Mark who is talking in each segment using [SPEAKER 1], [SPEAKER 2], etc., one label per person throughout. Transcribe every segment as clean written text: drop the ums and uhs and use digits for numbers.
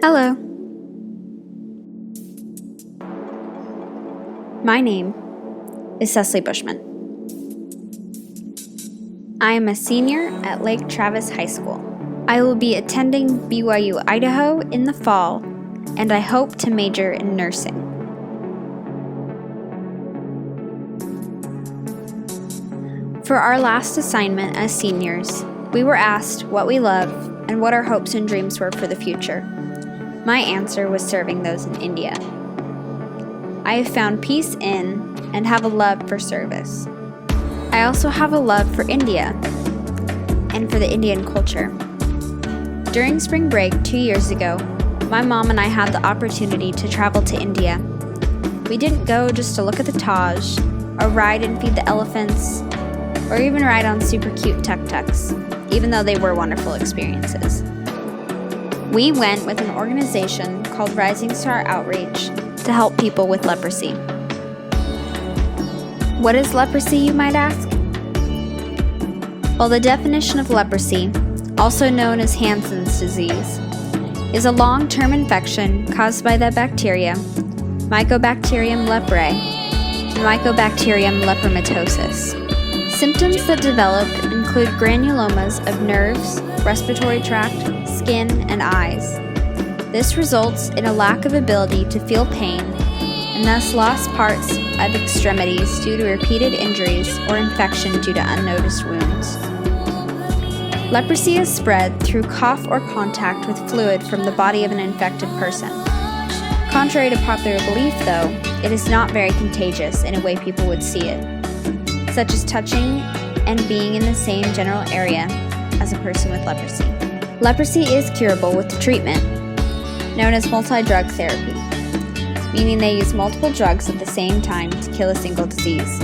[SPEAKER 1] Hello. My name is Cecily Bushman. I am a senior at Lake Travis High School. I will be attending BYU Idaho in the fall, and I hope to major in nursing. For our last assignment as seniors, we were asked what we love and what our hopes and dreams were for the future. My answer was serving those in India. I have found peace in and have a love for service. I also have a love for India and for the Indian culture. During spring break 2 years ago, my mom and I had the opportunity to travel to India. We didn't go just to look at the Taj, or ride and feed the elephants, or even ride on super cute tuk-tuks, even though they were wonderful experiences. We went with an organization called Rising Star Outreach to help people with leprosy. What is leprosy, you might ask? Well, the definition of leprosy, also known as Hansen's disease, is a long-term infection caused by the bacteria Mycobacterium leprae and Mycobacterium lepromatosis. Symptoms that develop include granulomas of nerves, respiratory tract, skin, and eyes. This results in a lack of ability to feel pain and thus lost parts of extremities due to repeated injuries or infection due to unnoticed wounds. Leprosy is spread through cough or contact with fluid from the body of an infected person. Contrary to popular belief, though, it is not very contagious in a way people would see it, such as touching and being in the same general area as a person with leprosy. Leprosy is curable with treatment, known as multi-drug therapy, meaning they use multiple drugs at the same time to kill a single disease.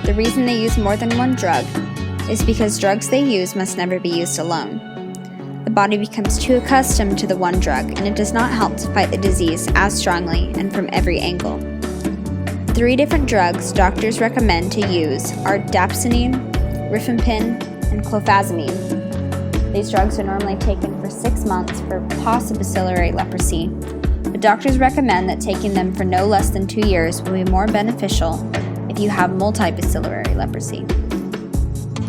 [SPEAKER 1] The reason they use more than one drug is because drugs they use must never be used alone. The body becomes too accustomed to the one drug, and it does not help to fight the disease as strongly and from every angle. 3 different drugs doctors recommend to use are dapsonine, rifampin, and clofazimine. These drugs are normally taken for 6 months for paucibacillary leprosy, but doctors recommend that taking them for no less than 2 years will be more beneficial if you have multibacillary leprosy.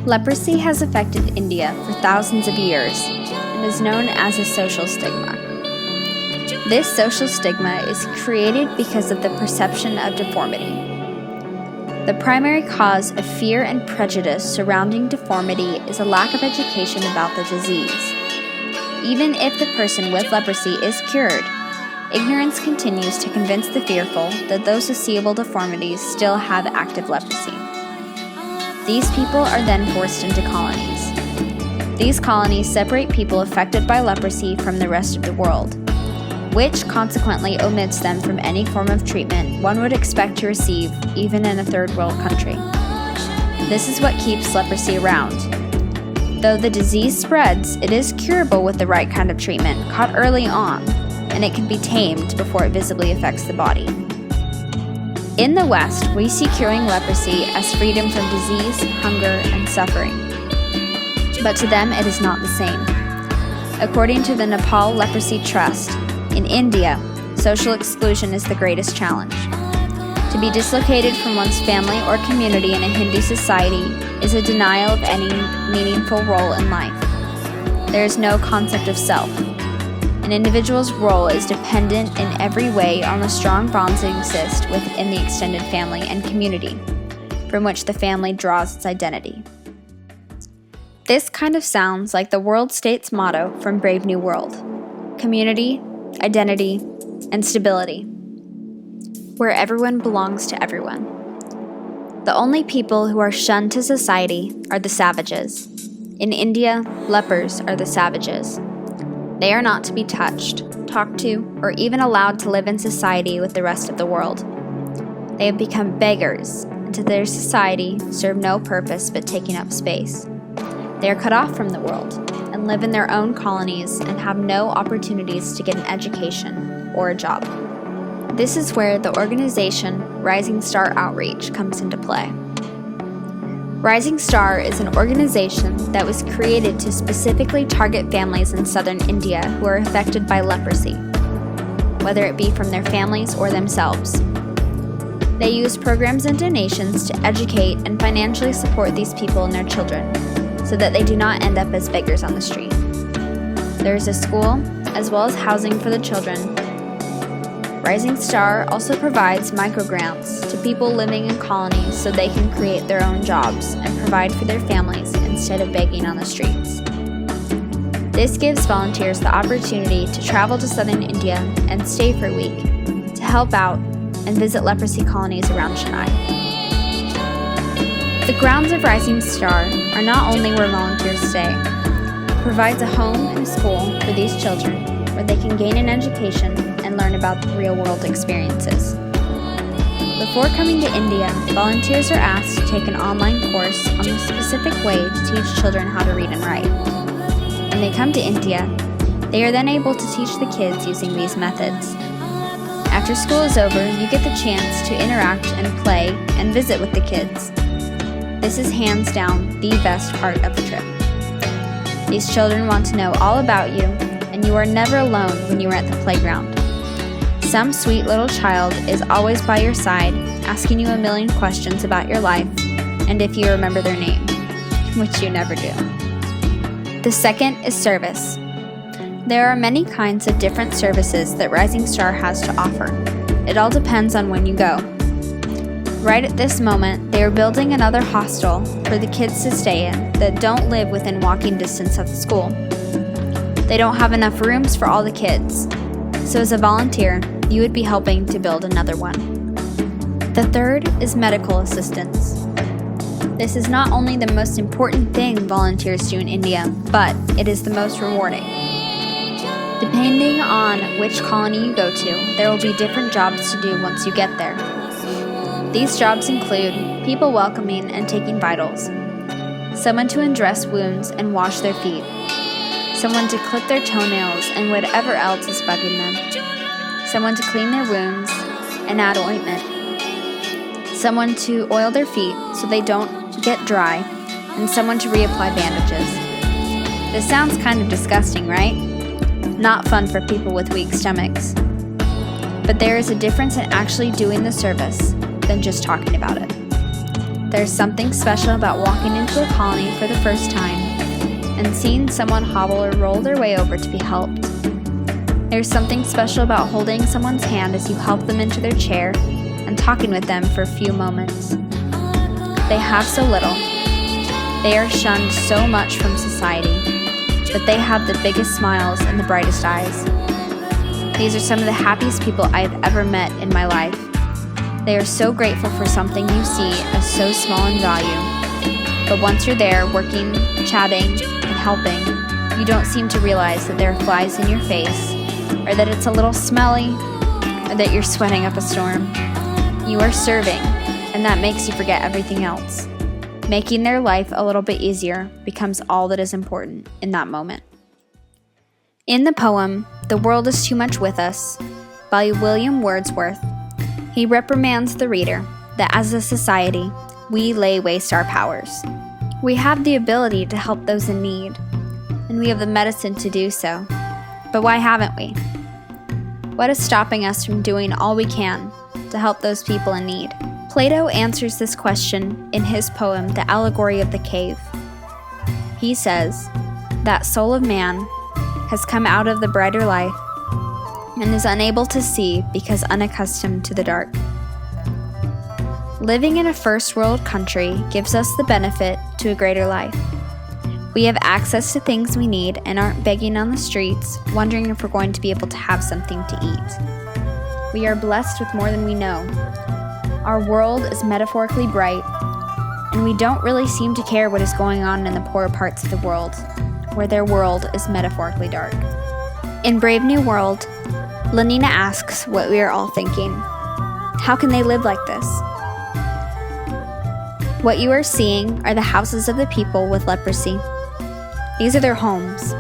[SPEAKER 1] Leprosy has affected India for thousands of years and is known as a social stigma. This social stigma is created because of the perception of deformity. The primary cause of fear and prejudice surrounding deformity is a lack of education about the disease. Even if the person with leprosy is cured, ignorance continues to convince the fearful that those with seeable deformities still have active leprosy. These people are then forced into colonies. These colonies separate people affected by leprosy from the rest of the world, which consequently omits them from any form of treatment one would expect to receive even in a third world country. This is what keeps leprosy around. Though the disease spreads, it is curable with the right kind of treatment caught early on, and it can be tamed before it visibly affects the body. In the West, we see curing leprosy as freedom from disease, hunger, and suffering. But to them, it is not the same. According to the Nepal Leprosy Trust, in India, social exclusion is the greatest challenge. To be dislocated from one's family or community in a Hindu society is a denial of any meaningful role in life. There is no concept of self. An individual's role is dependent in every way on the strong bonds that exist within the extended family and community, from which the family draws its identity. This kind of sounds like the world state's motto from Brave New World: community, identity, and stability, where everyone belongs to everyone. The only people who are shunned to society are the savages. In India, lepers are the savages. They are not to be touched, talked to, or even allowed to live in society with the rest of the world. They have become beggars, and to their society serve no purpose but taking up space. They are cut off from the world and live in their own colonies and have no opportunities to get an education or a job. This is where the organization Rising Star Outreach comes into play. Rising Star is an organization that was created to specifically target families in southern India who are affected by leprosy, whether it be from their families or themselves. They use programs and donations to educate and financially support these people and their children so that they do not end up as beggars on the street. There is a school as well as housing for the children. Rising Star also provides microgrants to people living in colonies so they can create their own jobs and provide for their families instead of begging on the streets. This gives volunteers the opportunity to travel to southern India and stay for a week to help out and visit leprosy colonies around Chennai. The grounds of Rising Star are not only where volunteers stay, it provides a home and school for these children where they can gain an education and learn about the real-world experiences. Before coming to India, volunteers are asked to take an online course on the specific way to teach children how to read and write. When they come to India, they are then able to teach the kids using these methods. After school is over, you get the chance to interact and play and visit with the kids. This is hands down the best part of the trip. These children want to know all about you, and you are never alone when you are at the playground. Some sweet little child is always by your side, asking you a million questions about your life and if you remember their name, which you never do. The second is service. There are many kinds of different services that Rising Star has to offer. It all depends on when you go. Right at this moment, they are building another hostel for the kids to stay in that don't live within walking distance of the school. They don't have enough rooms for all the kids, so as a volunteer, you would be helping to build another one. The third is medical assistance. This is not only the most important thing volunteers do in India, but it is the most rewarding. Depending on which colony you go to, there will be different jobs to do once you get there. These jobs include people welcoming and taking vitals, someone to undress wounds and wash their feet, someone to clip their toenails and whatever else is bugging them, someone to clean their wounds and add ointment, someone to oil their feet so they don't get dry, and someone to reapply bandages. This sounds kind of disgusting, right? Not fun for people with weak stomachs. But there is a difference in actually doing the service than just talking about it. There's something special about walking into a colony for the first time and seeing someone hobble or roll their way over to be helped. There's something special about holding someone's hand as you help them into their chair and talking with them for a few moments. They have so little. They are shunned so much from society, but they have the biggest smiles and the brightest eyes. These are some of the happiest people I have ever met in my life. They are so grateful for something you see as so small in value. But once you're there, working, chatting, and helping, you don't seem to realize that there are flies in your face, or that it's a little smelly, or that you're sweating up a storm. You are serving, and that makes you forget everything else. Making their life a little bit easier becomes all that is important in that moment. In the poem, "The World is Too Much With Us," by William Wordsworth, he reprimands the reader that as a society, we lay waste our powers. We have the ability to help those in need, and we have the medicine to do so. But why haven't we? What is stopping us from doing all we can to help those people in need? Plato answers this question in his poem, The Allegory of the Cave. He says, "That soul of man has come out of the brighter life and is unable to see because unaccustomed to the dark." Living in a first world country gives us the benefit to a greater life. We have access to things we need and aren't begging on the streets, wondering if we're going to be able to have something to eat. We are blessed with more than we know. Our world is metaphorically bright, and we don't really seem to care what is going on in the poorer parts of the world, where their world is metaphorically dark. In Brave New World, Lenina asks what we are all thinking. How can they live like this? What you are seeing are the houses of the people with leprosy. These are their homes.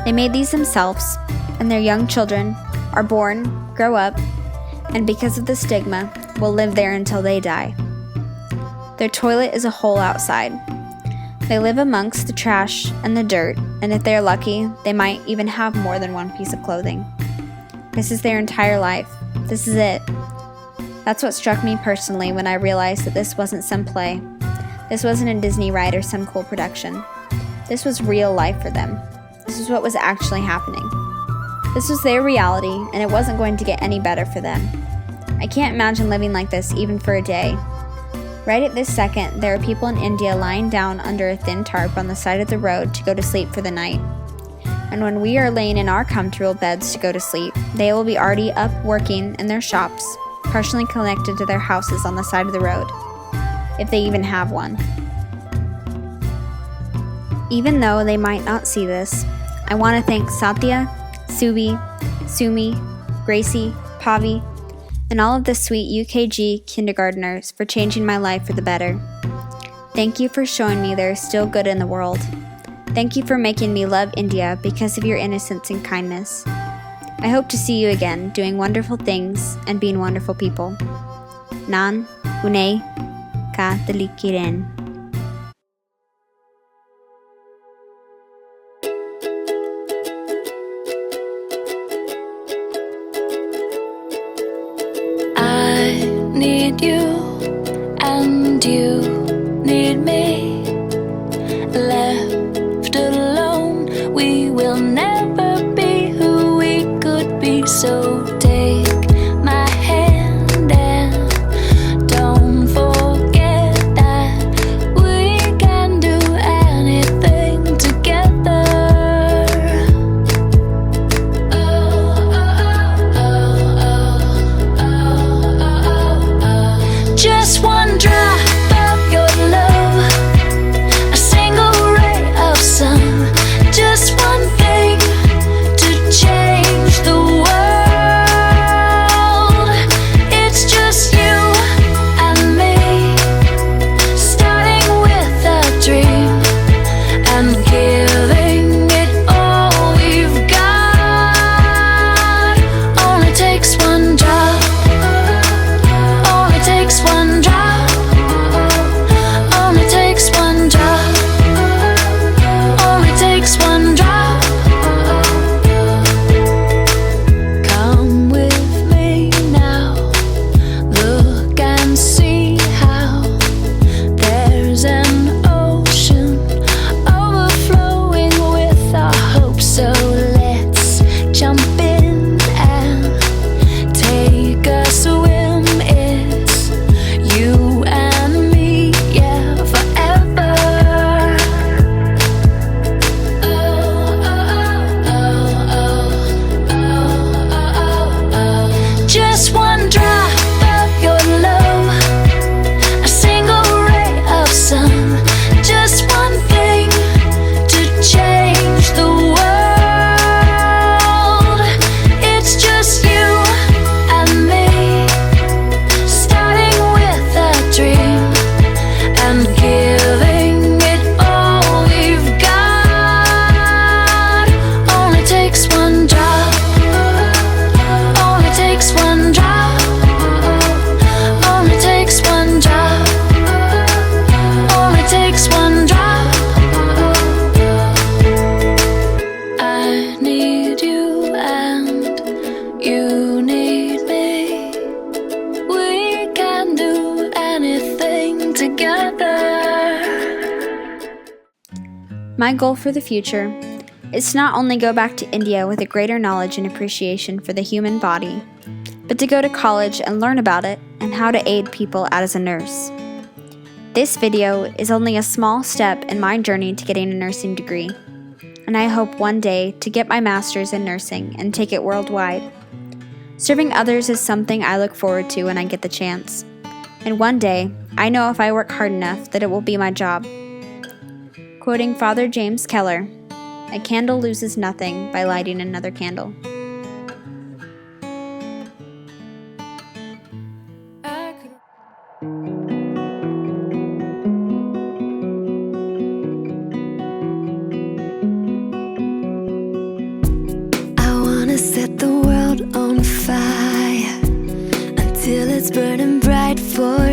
[SPEAKER 1] They made these themselves, and their young children are born, grow up, and because of the stigma, will live there until they die. Their toilet is a hole outside. They live amongst the trash and the dirt, and if they're lucky, they might even have more than one piece of clothing. This is their entire life. This is it. That's what struck me personally when I realized that this wasn't some play. This wasn't a Disney ride or some cool production. This was real life for them. This is what was actually happening. This was their reality, and it wasn't going to get any better for them. I can't imagine living like this even for a day. Right at this second, there are people in India lying down under a thin tarp on the side of the road to go to sleep for the night. And when we are laying in our comfortable beds to go to sleep, they will be already up working in their shops, partially connected to their houses on the side of the road, if they even have one. Even though they might not see this, I want to thank Satya, Subi, Sumi, Gracie, Pavi, and all of the sweet UKG kindergarteners for changing my life for the better. Thank you for showing me there is still good in the world. Thank you for making me love India because of your innocence and kindness. I hope to see you again doing wonderful things and being wonderful people. Nan, Unai, Ka Talikiren.
[SPEAKER 2] Need you, and you need me. Left alone, we will never be who we could be. So take my hand and don't forget that we can do anything together. Just one drop of your love, a single ray of sun, just one thing to change the world. It's just you and me, starting with a dream and giving it all we've got. Only takes one drop. Only takes one drop. Only takes one drop. Only takes one drop. Come with me now. Look and see how there's an ocean overflowing with our hopes. So let's jump in and take a swim. It's you and me, yeah, forever. Just one drop of your love, a single ray of sun, just one thing to change the world. It's just you and me, starting with a dream and giving it all we've got. Only takes one drop. Only takes one drop. Only takes one drop. Only takes one drop. I need you and you need me. We can do anything together.
[SPEAKER 1] My goal for the future is to not only go back to India with a greater knowledge and appreciation for the human body, but to go to college and learn about it and how to aid people as a nurse. This video is only a small step in my journey to getting a nursing degree, and I hope one day to get my master's in nursing and take it worldwide. Serving others is something I look forward to when I get the chance, and one day I know if I work hard enough that it will be my job. Quoting Father James Keller, "A candle loses nothing by lighting another candle."
[SPEAKER 2] I wanna set the world on fire until it's burning bright for